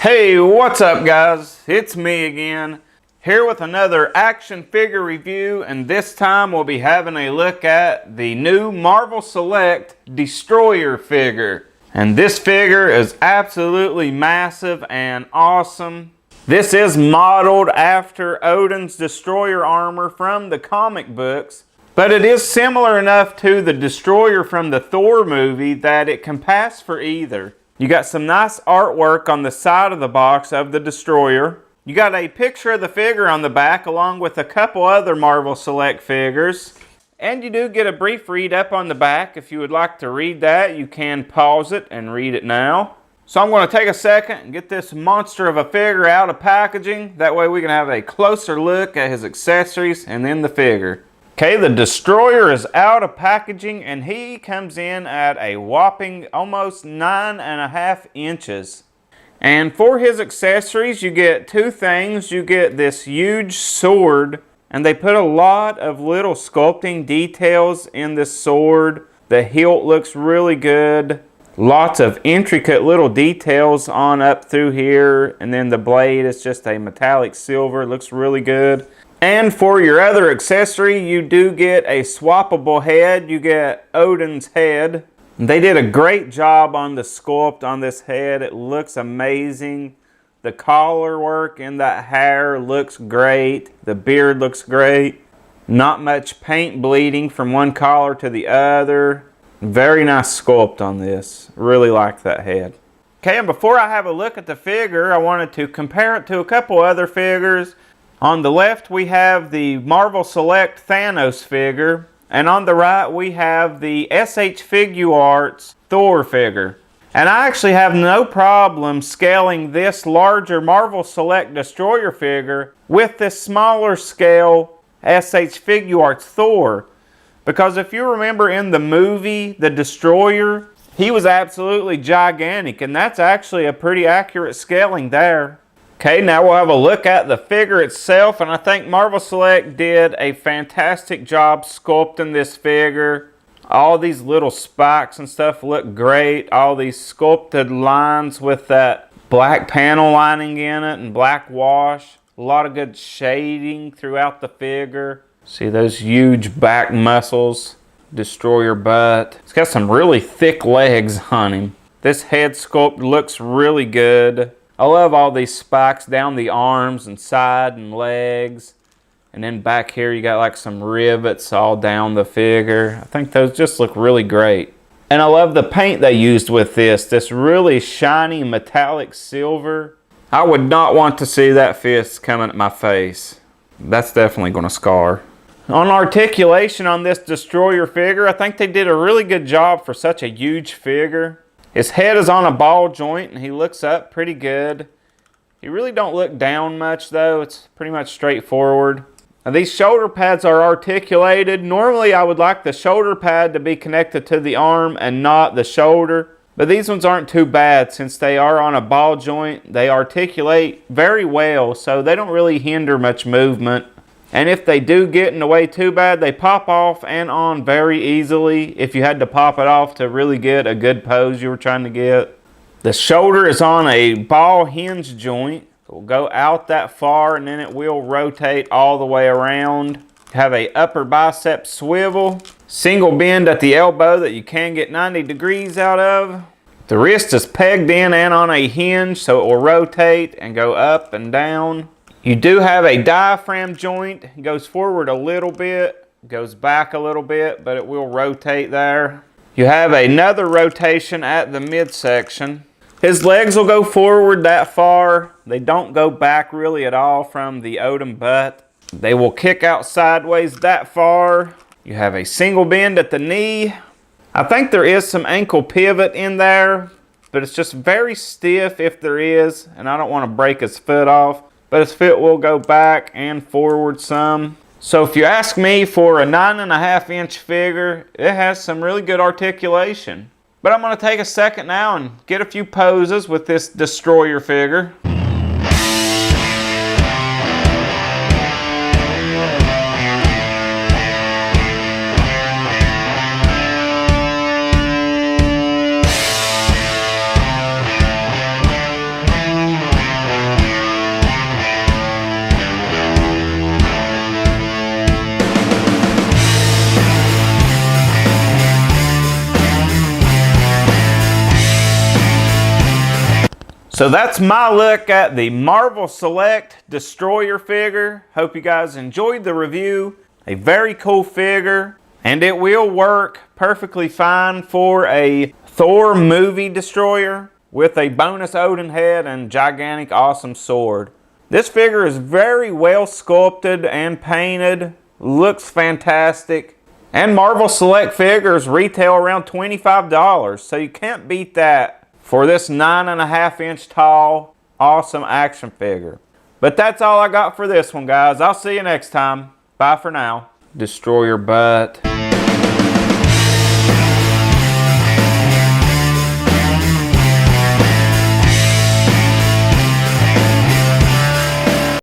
Hey, what's up guys? It's me again, here with another action figure review, and this time we'll be having a look at the new Marvel Select Destroyer figure. And this figure is absolutely massive and awesome. This is modeled after Odin's Destroyer armor from the comic books, but it is similar enough to the Destroyer from the Thor movie that it can pass for either. You got some nice artwork on the side of the box of the Destroyer. You got a picture of the figure on the back along with a couple other Marvel Select figures. And you do get a brief read up on the back. If you would like to read that, you can pause it and read it now. So I'm going to take a second and get this monster of a figure out of packaging. That way we can have a closer look at his accessories and then the figure. Okay, the Destroyer is out of packaging and he comes in at a whopping almost 9.5 inches. And for his accessories, you get two things. You get this huge sword, and they put a lot of little sculpting details in this sword. The hilt looks really good. Lots of intricate little details on up through here, and then the blade is just a metallic silver. It looks really good. And for your other accessory, you do get a swappable head. You get Odin's head. They did a great job on the sculpt on this head. It looks amazing. The collar work in that hair looks great. The beard looks great. Not much paint bleeding from one collar to the other. Very nice sculpt on this. Really like that head. Okay, and before I have a look at the figure, I wanted to compare it to a couple other figures. On the left, we have the Marvel Select Thanos figure, and on the right, we have the SH Figuarts Thor figure. And I actually have no problem scaling this larger Marvel Select Destroyer figure with this smaller scale SH Figuarts Thor. Because if you remember in the movie, the Destroyer, he was absolutely gigantic, and that's actually a pretty accurate scaling there. Okay, now we'll have a look at the figure itself, and I think Marvel Select did a fantastic job sculpting this figure. All these little spikes and stuff look great. All these sculpted lines with that black panel lining in it and black wash. A lot of good shading throughout the figure. See those huge back muscles, Destroyer butt. It's got some really thick legs on him. This head sculpt looks really good. I love all these spikes down the arms and side and legs. And then back here you got like some rivets all down the figure. I think those just look really great. And I love the paint they used with this really shiny metallic silver. I would not want to see that fist coming at my face. That's definitely going to scar. On articulation on this Destroyer figure, I think they did a really good job for such a huge figure. His head is on a ball joint and he looks up pretty good. He really don't look down much though. It's pretty much straightforward. Now, these shoulder pads are articulated. Normally I would like the shoulder pad to be connected to the arm and not the shoulder. But these ones aren't too bad since they are on a ball joint. They articulate very well, so they don't really hinder much movement. And if they do get in the way too bad, they pop off and on very easily if you had to pop it off to really get a good pose you were trying to get. The shoulder is on a ball hinge joint. It will go out that far and then it will rotate all the way around. Have a upper bicep swivel. Single bend at the elbow that you can get 90 degrees out of. The wrist is pegged in and on a hinge so it will rotate and go up and down. You do have a diaphragm joint. It goes forward a little bit, goes back a little bit, but it will rotate there. You have another rotation at the midsection. His legs will go forward that far. They don't go back really at all from the Odin butt. They will kick out sideways that far. You have a single bend at the knee. I think there is some ankle pivot in there, but it's just very stiff if there is, and I don't want to break his foot off. But his foot will go back and forward some. So if you ask me, for a 9.5 inch figure, it has some really good articulation. But I'm going to take a second now and get a few poses with this Destroyer figure. So that's my look at the Marvel Select Destroyer figure. Hope you guys enjoyed the review. A very cool figure, and it will work perfectly fine for a Thor movie destroyer with a bonus Odin head and gigantic awesome sword. This figure is very well sculpted and painted, looks fantastic, and Marvel Select figures retail around $25, so you can't beat that for this 9.5 inch tall awesome action figure. But that's all I got for this one, guys. I'll see you next time. Bye for now. Destroyer butt.